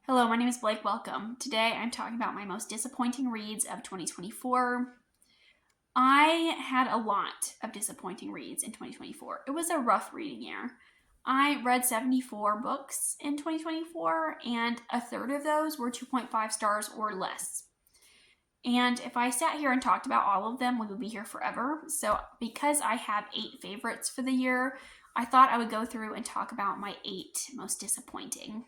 Hello, my name is Blake. Welcome. Today I'm talking about my most disappointing reads of 2024. I had a lot of disappointing reads in 2024. It was a rough reading year. I read 74 books in 2024, and a third of those were 2.5 stars or less. And if I sat here and talked about all of them, we would be here forever. So, because I have 8 favorites for the year, I thought I would go through and talk about my 8 most disappointing.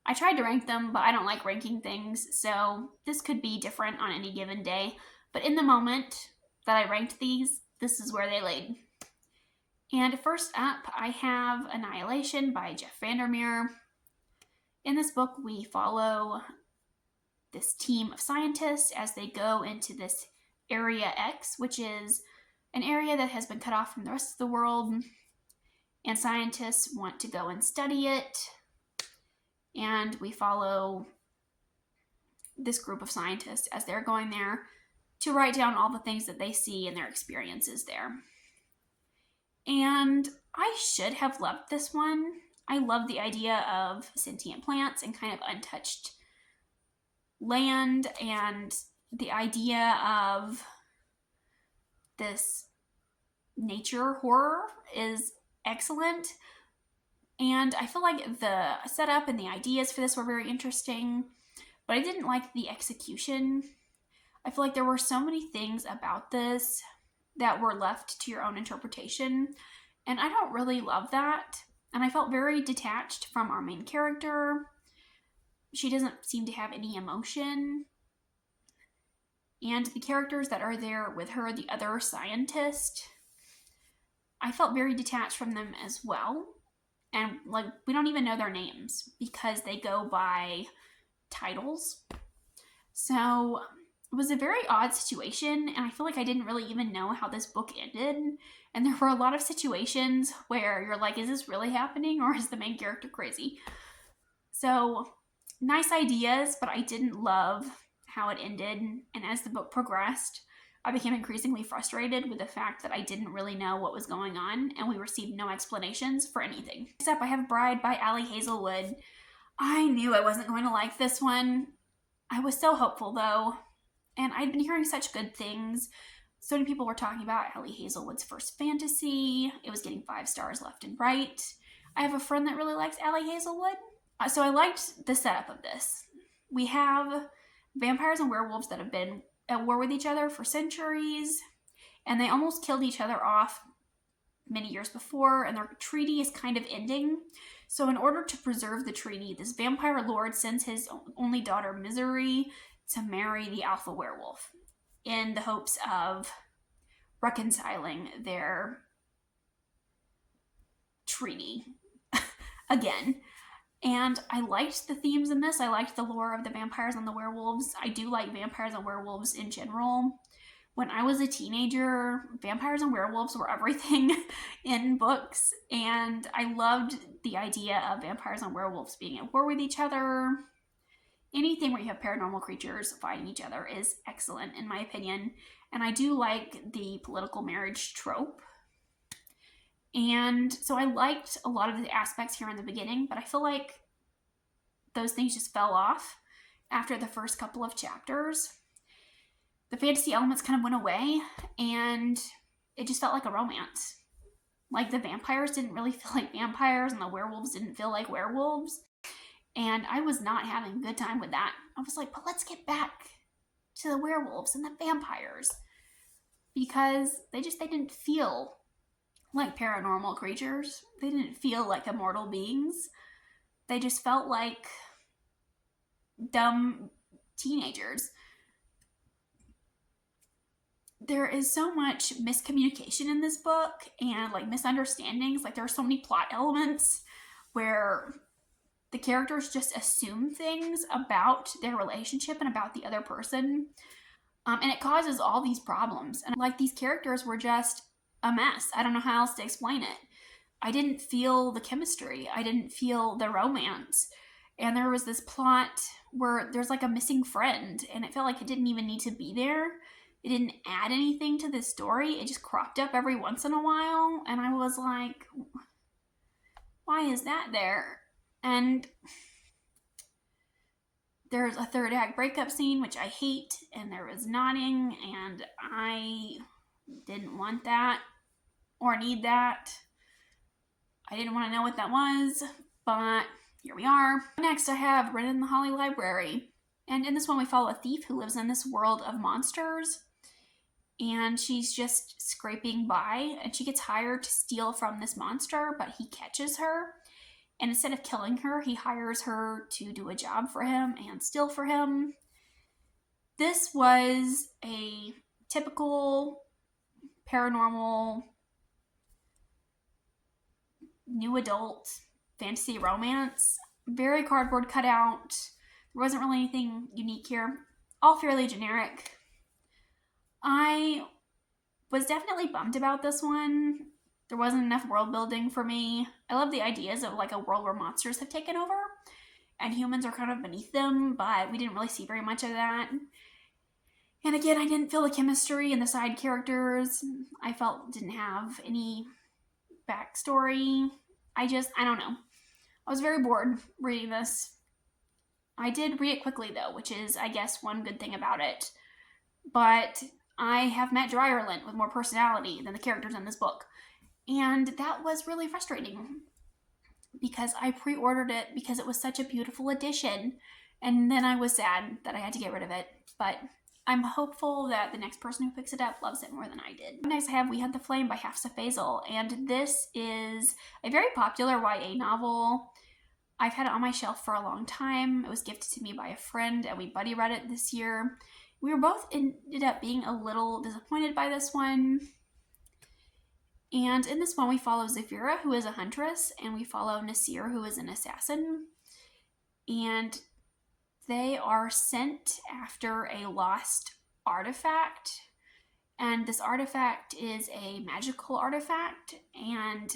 I tried to rank them, but I don't like ranking things, so this could be different on any given day. But in the moment that I ranked these, this is where they laid. And first up, I have Annihilation by Jeff Vandermeer. In this book, we follow this team of scientists as they go into this Area X, which is an area that has been cut off from the rest of the world, and scientists want to go and study it. And we follow this group of scientists as they're going there to write down all the things that they see and their experiences there. And I should have loved this one. I love the idea of sentient plants and kind of untouched land, and the idea of this nature horror is excellent. And I feel like the setup and the ideas for this were very interesting, but I didn't like the execution. I feel like there were so many things about this that were left to your own interpretation, and I don't really love that. And I felt very detached from our main character. She doesn't seem to have any emotion. And the characters that are there with her, the other scientist, I felt very detached from them as well. And we don't even know their names because they go by titles. So it was a very odd situation, and I feel like I didn't really even know how this book ended. And there were a lot of situations where you're like, is this really happening, or is the main character crazy? So nice ideas, but I didn't love how it ended. And as the book progressed, I became increasingly frustrated with the fact that I didn't really know what was going on, and we received no explanations for anything. Next up, I have Bride by Ali Hazelwood. I knew I wasn't going to like this one. I was so hopeful, though, and I'd been hearing such good things. So many people were talking about Ali Hazelwood's first fantasy. It was getting 5 stars left and right. I have a friend that really likes Ali Hazelwood, so I liked the setup of this. We have vampires and werewolves that have been at war with each other for centuries, and they almost killed each other off many years before, and their treaty is kind of ending. So in order to preserve the treaty, this vampire lord sends his only daughter, Misery, to marry the alpha werewolf in the hopes of reconciling their treaty again. And I liked the themes in this. I liked the lore of the vampires and the werewolves. I do like vampires and werewolves in general. When I was a teenager, vampires and werewolves were everything in books, and I loved the idea of vampires and werewolves being at war with each other. Anything where you have paranormal creatures fighting each other is excellent, in my opinion. And I do like the political marriage trope. And so I liked a lot of the aspects here in the beginning, but I feel like those things just fell off after the first couple of chapters. The fantasy elements kind of went away, and it just felt like a romance. Like the vampires didn't really feel like vampires, and the werewolves didn't feel like werewolves. And I was not having a good time with that. I was like, but let's get back to the werewolves and the vampires. Because they didn't feel like paranormal creatures. They didn't feel like immortal beings. They just felt like dumb teenagers. There is so much miscommunication in this book and misunderstandings. There are so many plot elements where the characters just assume things about their relationship and about the other person. And it causes all these problems. And these characters were just a mess. I don't know how else to explain it. I didn't feel the chemistry. I didn't feel the romance. And there was this plot where there's a missing friend, and it felt like it didn't even need to be there. It didn't add anything to the story. It just cropped up every once in a while, and I was like, why is that there? And There's a third act breakup scene, which I hate, and there was nodding, and I didn't want that or need that. I didn't want to know what that was, but here we are. Next, I have Wren in the Holly Library. And in this one, we follow a thief who lives in this world of monsters. And she's just scraping by, and she gets hired to steal from this monster, but he catches her. And instead of killing her, he hires her to do a job for him and steal for him. This was a typical paranormal new adult fantasy romance. Very cardboard cutout. There wasn't really anything unique here. All fairly generic. I was definitely bummed about this one. There wasn't enough world building for me. I love the ideas of like a world where monsters have taken over and humans are kind of beneath them, but we didn't really see very much of that. And again, I didn't feel the chemistry and the side characters. I felt didn't have any backstory. I don't know. I was very bored reading this. I did read it quickly though, which is, I guess, one good thing about it. But I have met Joyland with more personality than the characters in this book. And that was really frustrating because I pre-ordered it because it was such a beautiful edition. And then I was sad that I had to get rid of it. But I'm hopeful that the next person who picks it up loves it more than I did. Next I have We Hunt the Flame by Hafsa Faisal. And this is a very popular YA novel. I've had it on my shelf for a long time. It was gifted to me by a friend and we buddy read it this year. We were both ended up being a little disappointed by this one. And in this one, we follow Zafira, who is a huntress, and we follow Nasir, who is an assassin. And they are sent after a lost artifact. And this artifact is a magical artifact. And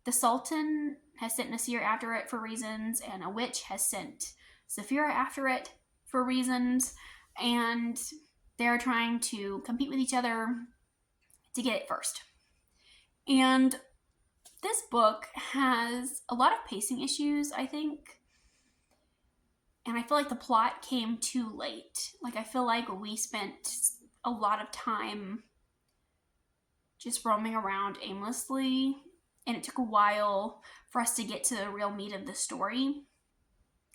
the Sultan has sent Nasir after it for reasons, and a witch has sent Zafira after it for reasons. And they're trying to compete with each other to get it first. And this book has a lot of pacing issues, I think. And I feel like the plot came too late. Like, I feel like we spent a lot of time just roaming around aimlessly. And it took a while for us to get to the real meat of the story.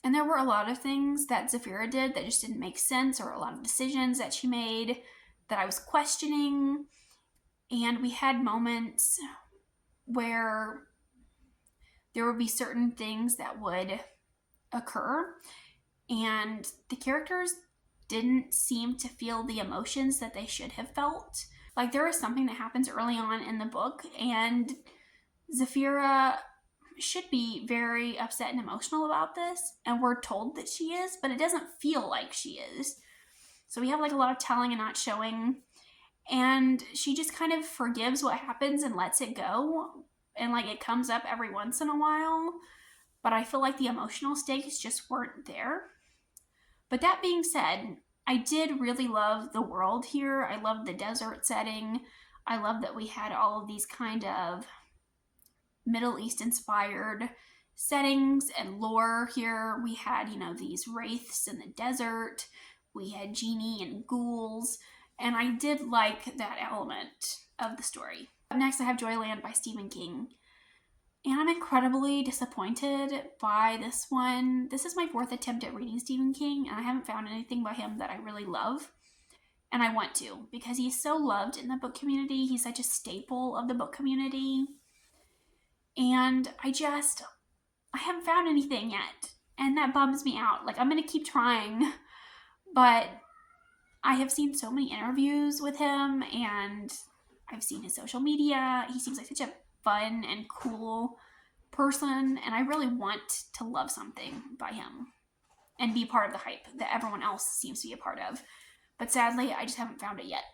And there were a lot of things that Zafira did that just didn't make sense, or a lot of decisions that she made that I was questioning. And we had moments where there would be certain things that would occur, and the characters didn't seem to feel the emotions that they should have felt. Like, there is something that happens early on in the book, and Zafira should be very upset and emotional about this, and we're told that she is, but it doesn't feel like she is. So we have like a lot of telling and not showing. And she just kind of forgives what happens and lets it go. And like, it comes up every once in a while. But I feel like the emotional stakes just weren't there. But that being said, I did really love the world here. I loved the desert setting. I love that we had all of these kind of Middle East inspired settings and lore here. We had, these wraiths in the desert. We had genie and ghouls. And I did like that element of the story. Up next, I have Joyland by Stephen King. And I'm incredibly disappointed by this one. This is my 4th attempt at reading Stephen King, and I haven't found anything by him that I really love. And I want to, because he's so loved in the book community. He's such a staple of the book community. And I haven't found anything yet. And that bums me out. Like, I'm going to keep trying, but I have seen so many interviews with him, and I've seen his social media. He seems like such a fun and cool person, and I really want to love something by him and be part of the hype that everyone else seems to be a part of. But sadly, I just haven't found it yet.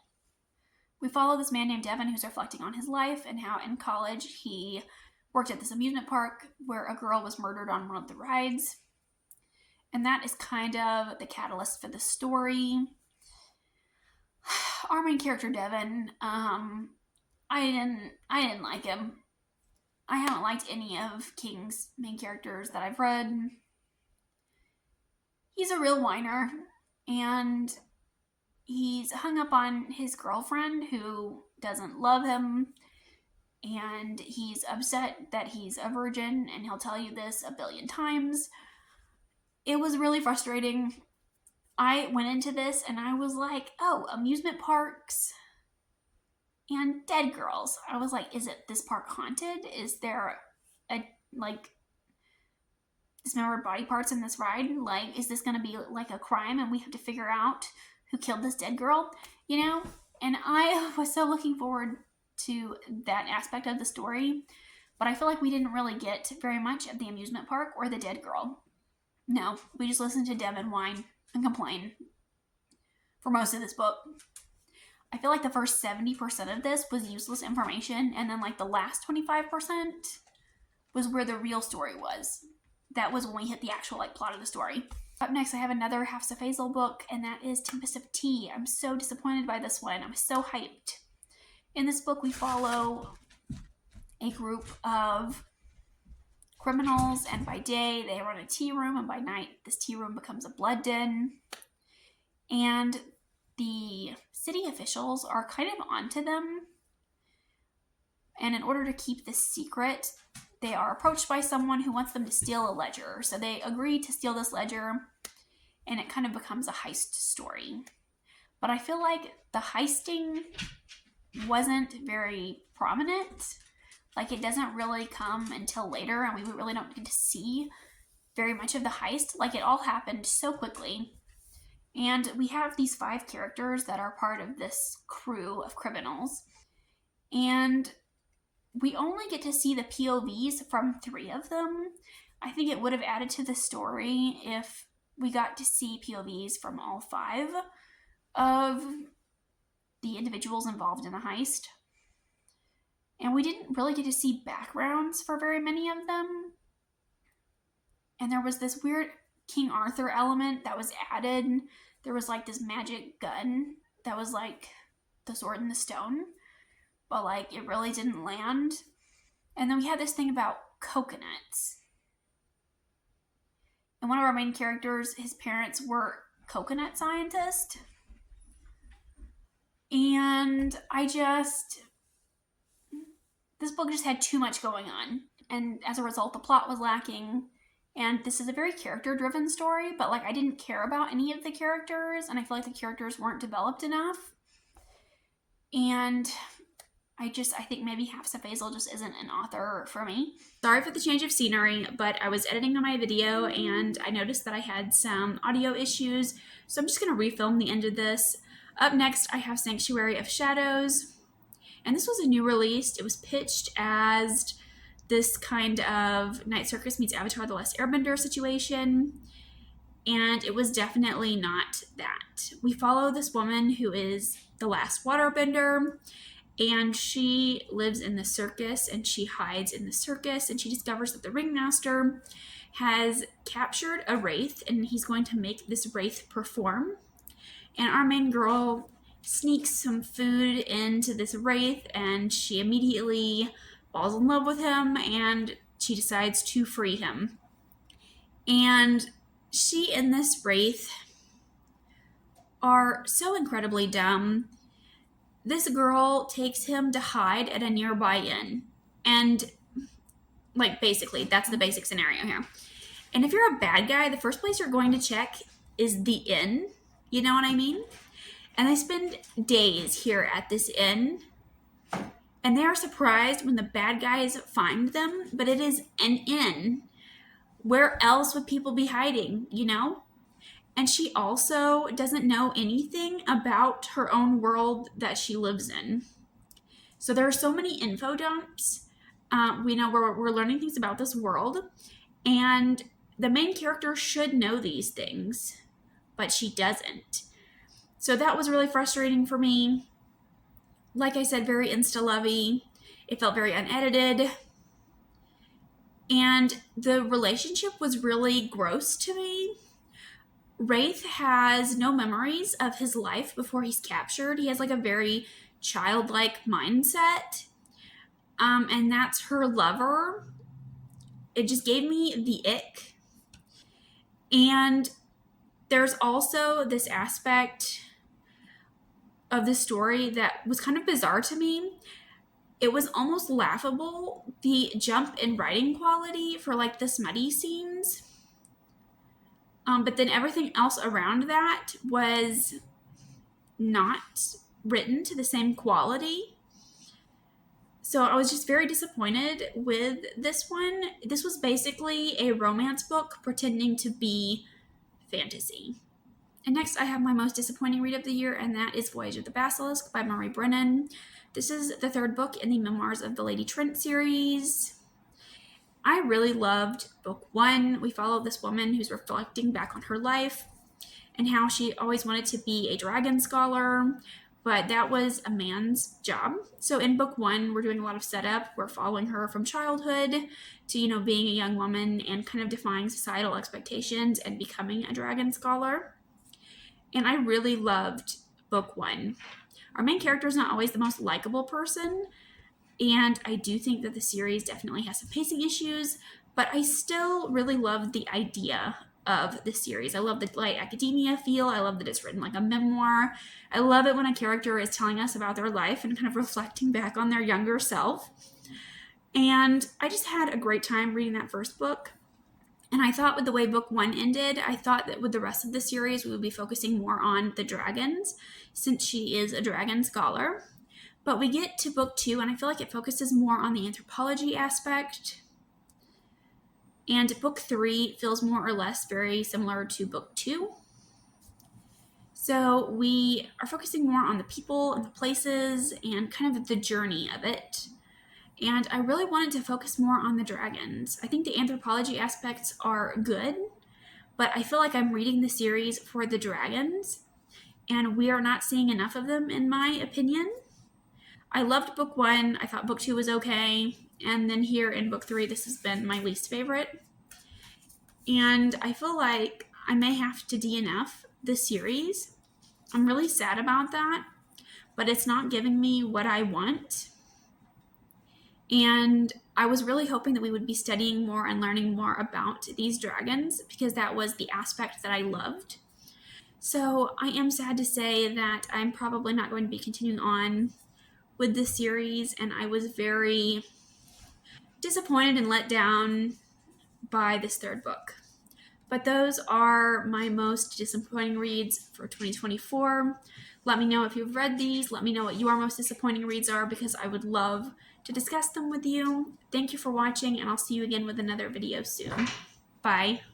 We follow this man named Devin who's reflecting on his life and how in college he worked at this amusement park where a girl was murdered on one of the rides. And that is kind of the catalyst for the story. Our main character, Devin, I didn't like him. I haven't liked any of King's main characters that I've read. he's a real whiner, and he's hung up on his girlfriend who doesn't love him, and he's upset that he's a virgin, and he'll tell you this a billion times. It was really frustrating. I went into this and I was like, oh, amusement parks and dead girls. I was like, is it this park haunted? Is there a like dismembered body parts in this ride? Like, is this gonna be like a crime and we have to figure out who killed this dead girl? You know? And I was so looking forward to that aspect of the story, but I feel like we didn't really get very much of the amusement park or the dead girl. No, we just listened to Devin whine and complain for most of this book. I feel like the first 70% of this was useless information, and then like the last 25% was where the real story was. That was when we hit the actual like plot of the story. Up next, I have another Hafsa Faisal book, and that is Tempest of Tea. I'm so disappointed by this one. I'm so hyped. In this book, we follow a group of criminals, and by day they run a tea room, and by night this tea room becomes a blood den. And the city officials are kind of onto them, and in order to keep this secret, they are approached by someone who wants them to steal a ledger. So they agree to steal this ledger, and it kind of becomes a heist story. But I feel like the heisting wasn't very prominent. Like, it doesn't really come until later, and we really don't get to see very much of the heist. Like, it all happened so quickly. And we have these 5 characters that are part of this crew of criminals. And we only get to see the POVs from 3 of them. I think it would have added to the story if we got to see POVs from all 5 of the individuals involved in the heist. And we didn't really get to see backgrounds for very many of them. And there was this weird King Arthur element that was added. There was like this magic gun that was like the sword in the stone, but like it really didn't land. And then we had this thing about coconuts. And one of our main characters, his parents were coconut scientists. And this book just had too much going on. And as a result, the plot was lacking. And this is a very character-driven story, but like I didn't care about any of the characters, and I feel like the characters weren't developed enough. And I think maybe Hafsa Faisal just isn't an author for me. Sorry for the change of scenery, but I was editing on my video and I noticed that I had some audio issues, so I'm just going to refilm the end of this. Up next, I have Sanctuary of Shadows, and this was a new release. It was pitched as this kind of Night Circus meets Avatar The Last Airbender situation, and it was definitely not that. We follow this woman who is the last waterbender, and she lives in the circus, and she hides in the circus, and she discovers that the ringmaster has captured a wraith, and he's going to make this wraith perform. And our main girl sneaks some food into this wraith, and she immediately falls in love with him, and she decides to free him. And she and this wraith are so incredibly dumb. This girl takes him to hide at a nearby inn. And, like, basically, that's the basic scenario here. And if you're a bad guy, the first place you're going to check is the inn. You know what I mean? And they spend days here at this inn. And they are surprised when the bad guys find them. But it is an inn. Where else would people be hiding, you know? And she also doesn't know anything about her own world that she lives in. So there are so many info dumps. We know we're learning things about this world. And the main character should know these things, but she doesn't. So that was really frustrating for me. Like I said, very insta-lovey. It felt very unedited. And the relationship was really gross to me. Wraith has no memories of his life before he's captured. He has like a very childlike mindset. And that's her lover. It just gave me the ick. And there's also this aspect of the story that was kind of bizarre to me. It was almost laughable, the jump in writing quality for like the smutty scenes. But then everything else around that was not written to the same quality. So I was just very disappointed with this one. This was basically a romance book pretending to be fantasy. And next I have my most disappointing read of the year, and that is Voyage of the Basilisk by Marie Brennan. This is the third book in the Memoirs of the Lady Trent series. I really loved book one. We follow this woman who's reflecting back on her life and how she always wanted to be a dragon scholar, but that was a man's job. So in book one, we're doing a lot of setup. We're following her from childhood to, being a young woman and kind of defying societal expectations and becoming a dragon scholar. And I really loved book one. Our main character is not always the most likable person, and I do think that the series definitely has some pacing issues, but I still really love the idea of the series. I love the light academia feel. I love that it's written like a memoir. I love it when a character is telling us about their life and kind of reflecting back on their younger self. And I just had a great time reading that first book. And I thought with the way book one ended, I thought that with the rest of the series, we would be focusing more on the dragons, since she is a dragon scholar. But we get to book two, and I feel like it focuses more on the anthropology aspect. And book three feels more or less very similar to book two. So we are focusing more on the people and the places and kind of the journey of it. And I really wanted to focus more on the dragons. I think the anthropology aspects are good, but I feel like I'm reading the series for the dragons, and we are not seeing enough of them, in my opinion. I loved book one. I thought book two was okay. And then here in book three, this has been my least favorite. And I feel like I may have to DNF the series. I'm really sad about that, but it's not giving me what I want. And I was really hoping that we would be studying more and learning more about these dragons, because that was the aspect that I loved. So I am sad to say that I'm probably not going to be continuing on with this series, and I was very disappointed and let down by this third book. But those are my most disappointing reads for 2024. Let me know if you've read these. Let me know what your most disappointing reads are, because I would love to discuss them with you. Thank you for watching, and I'll see you again with another video soon. Bye.